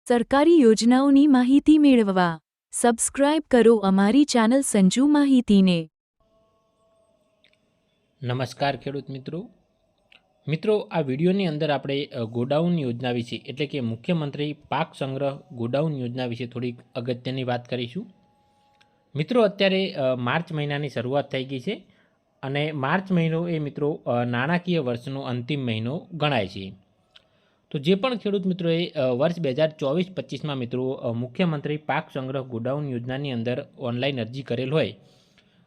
સરકારી યોજનાઓની માહિતી મેળવવા સબસ્ક્રાઇબ કરો અમારી ચેનલ સંજુ માહિતીને। નમસ્કાર ખેડૂત મિત્રો, આ વિડીયોની અંદર આપણે ગોડાઉન યોજના વિશે એટલે કે મુખ્યમંત્રી પાક સંગ્રહ ગોડાઉન યોજના વિશે થોડીક અગત્યની વાત કરીશું। મિત્રો, અત્યારે માર્ચ મહિનાની શરૂઆત થઈ ગઈ છે અને માર્ચ મહિનો એ મિત્રો નાણાકીય વર્ષનો અંતિમ મહિનો ગણાય છે। તો જે પણ ખેડૂત મિત્રોએ વર્ષ 2024-25માં મિત્રો મુખ્યમંત્રી પાક સંગ્રહ ગોડાઉન યોજનાની અંદર ઓનલાઈન અરજી કરેલ હોય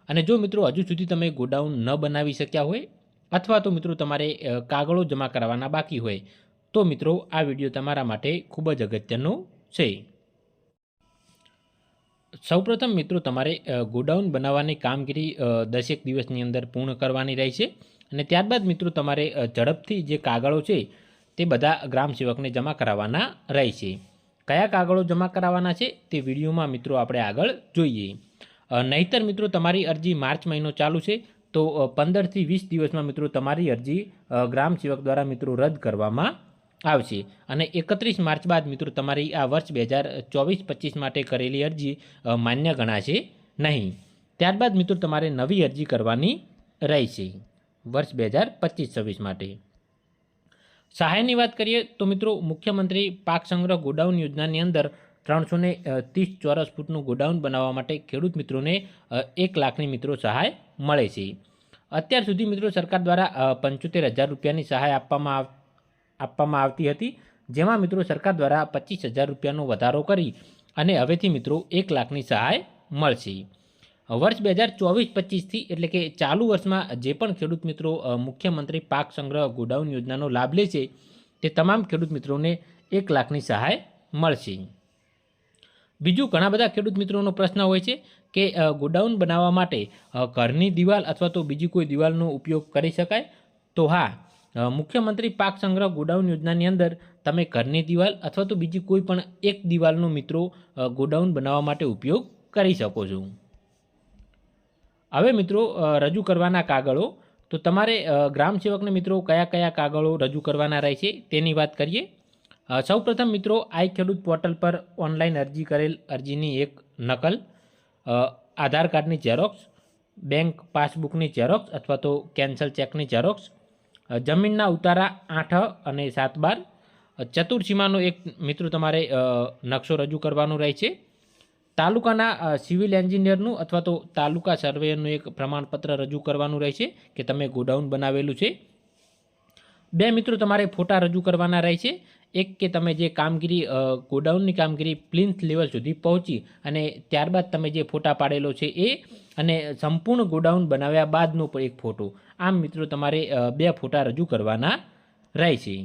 અને જો મિત્રો હજુ સુધી તમે ગોડાઉન ન બનાવી શક્યા હોય અથવા તો મિત્રો તમારે કાગળો જમા કરવાના બાકી હોય તો મિત્રો આ વિડીયો તમારા માટે ખૂબ જ અગત્યનો છે। સૌપ્રથમ મિત્રો તમારે ગોડાઉન બનાવવાની કામગીરી 10 દિવસની અંદર પૂર્ણ કરવાની રહેશે અને ત્યારબાદ મિત્રો તમારે ઝડપથી જે કાગળો છે તે બધા ગ્રામ સેવકને જમા કરાવવાના રહેશે। કયા કાગળો જમા કરાવવાના છે તે વિડીયોમાં મિત્રો આપણે આગળ જોઈએ। નહીતર મિત્રો તમારી અરજી માર્ચ મહિનો ચાલુ છે તો 15 થી 20 દિવસમાં મિત્રો તમારી અરજી ગ્રામ સેવક દ્વારા મિત્રો રદ કરવામાં આવશે અને 31 માર્ચ બાદ મિત્રો તમારી આ વર્ષ 2024-25 માટે કરેલી અરજી માન્ય ગણાશે નહીં। ત્યારબાદ મિત્રો તમારે નવી અરજી કરવાની રહેશે વર્ષ 2025-26 માટે। સહાયની વાત કરીએ તો મિત્રો મુખ્યમંત્રી પાક સંગ્રહ ગોડાઉન યોજનાની અંદર 330 ચોરસ ફૂટનું ગોડાઉન બનાવવા માટે ખેડૂત મિત્રોને 1 લાખની મિત્રો સહાય મળે છે। અત્યાર સુધી મિત્રો સરકાર દ્વારા 75,000 રૂપિયાની સહાય આપવામાં આવતી હતી, જેમાં મિત્રો સરકાર દ્વારા 25,000 રૂપિયાનો વધારો કરી અને હવેથી મિત્રો 1 લાખની સહાય મળશે। વર્ષ 2024-25થી એટલે કે ચાલુ વર્ષમાં જે પણ ખેડૂત મિત્રો મુખ્યમંત્રી પાક સંગ્રહ ગોડાઉન યોજનાનો લાભ લે છે તે તમામ ખેડૂત મિત્રોને 1 લાખની સહાય મળશે। બીજું ઘણા બધા ખેડૂત મિત્રોનો પ્રશ્ન હોય છે કે ગોડાઉન બનાવવા માટે ઘરની દિવાલ અથવા તો બીજી કોઈ દિવાલનો ઉપયોગ કરી શકાય? તો હા, મુખ્યમંત્રી પાક સંગ્રહ ગોડાઉન યોજનાની અંદર તમે ઘરની દિવાલ અથવા તો બીજી કોઈ પણ એક દિવાલનો મિત્રો ગોડાઉન બનાવવા માટે ઉપયોગ કરી શકો છો। હવે મિત્રો રજૂ કરવાના કાગળો, તો તમારે ગ્રામ સેવકને મિત્રો કયા કયા કાગળો રજૂ કરવાના રહેશે તેની વાત કરીએ। સૌપ્રથમ મિત્રો આઈ ખેડૂત પોર્ટલ પર ઓનલાઈન અરજી કરેલ અરજીની એક નકલ, આધાર કાર્ડની ઝેરોક્સ, બેંક પાસબુકની ઝેરોક્સ અથવા તો કેન્સલ ચેકની ઝેરોક્સ, જમીનના ઉતારા 8 અને 7/12, ચતુર્સીમાનો એક મિત્રો તમારે નકશો રજૂ કરવાનો રહેશે, તાલુકાના સિવિલ એન્જિનિયરનું અથવા તો તાલુકા સર્વેયરનું એક પ્રમાણપત્ર રજૂ કરવાનું રહેશે કે તમે ગોડાઉન બનાવેલું છે। 2 મિત્રો તમારે ફોટા રજૂ કરવાના રહેશે, એક કે તમે જે કામગીરી ગોડાઉનની કામગીરી પ્લિન્થ લેવલ સુધી પહોંચી અને ત્યારબાદ તમે જે ફોટા પાડેલો છે એ અને સંપૂર્ણ ગોડાઉન બનાવ્યા બાદનો પણ એક ફોટો, આમ મિત્રો તમારે 2 ફોટા રજૂ કરવાના રહેશે।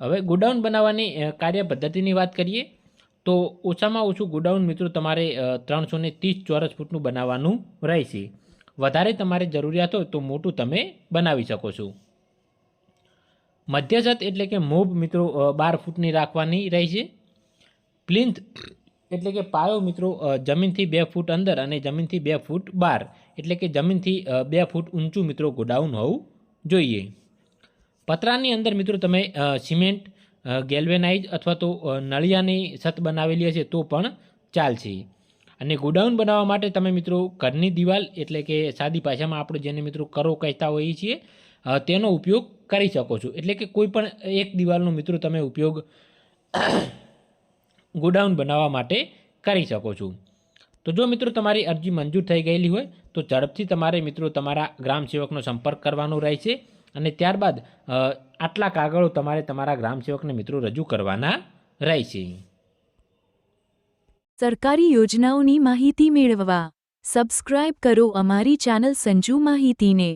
હવે ગોડાઉન બનાવવાની કાર્ય પદ્ધતિની વાત કરીએ તો ઓછામાં ઓછું ગોડાઉન મિત્રો તમારે 330 ચોરસ ફૂટનું બનાવવાનું રહેશે। વધારે તમારે જરૂરિયાત હોય તો મોટું તમે બનાવી શકો છો। મધ્યછત એટલે કે મોબ મિત્રો 12 ફૂટની રાખવાની રહેશે। પ્લિન્થ એટલે કે પાયો મિત્રો જમીનથી 2 ફૂટ અંદર અને જમીનથી 2 ફૂટ બહાર એટલે કે જમીનથી 2 ફૂટ ઊંચું મિત્રો ગોડાઉન હોવું જોઈએ। પતરાની અંદર મિત્રો તમે સિમેન્ટ, ગેલ્વેનાઇઝ અથવા તો નળિયાની છત બનાવેલી હશે તો પણ ચાલશે। અને ગોડાઉન બનાવવા માટે તમે મિત્રો ઘરની દિવાલ એટલે કે સાદી ભાષામાં આપણે જેને મિત્રો કરો કહેતા હોઈએ છીએ તેનો ઉપયોગ કરી શકો છો, એટલે કે કોઈ પણ એક દિવાલનો મિત્રો તમે ઉપયોગ ગોડાઉન બનાવવા માટે કરી શકો છો। તો જો મિત્રો તમારી અરજી મંજૂર થઈ ગયેલી હોય તો ઝડપથી તમારે મિત્રો તમારા ગ્રામ સેવકનો સંપર્ક કરવાનો રહેશે અને ત્યારબાદ આટલા કાગળો તમારે તમારા ગ્રામ સેવકને મિત્રો રજૂ કરવાના રહેશે। સરકારી યોજનાઓની માહિતી મેળવવા સબસ્ક્રાઇબ કરો અમારી ચેનલ સંજુ માહિતીને।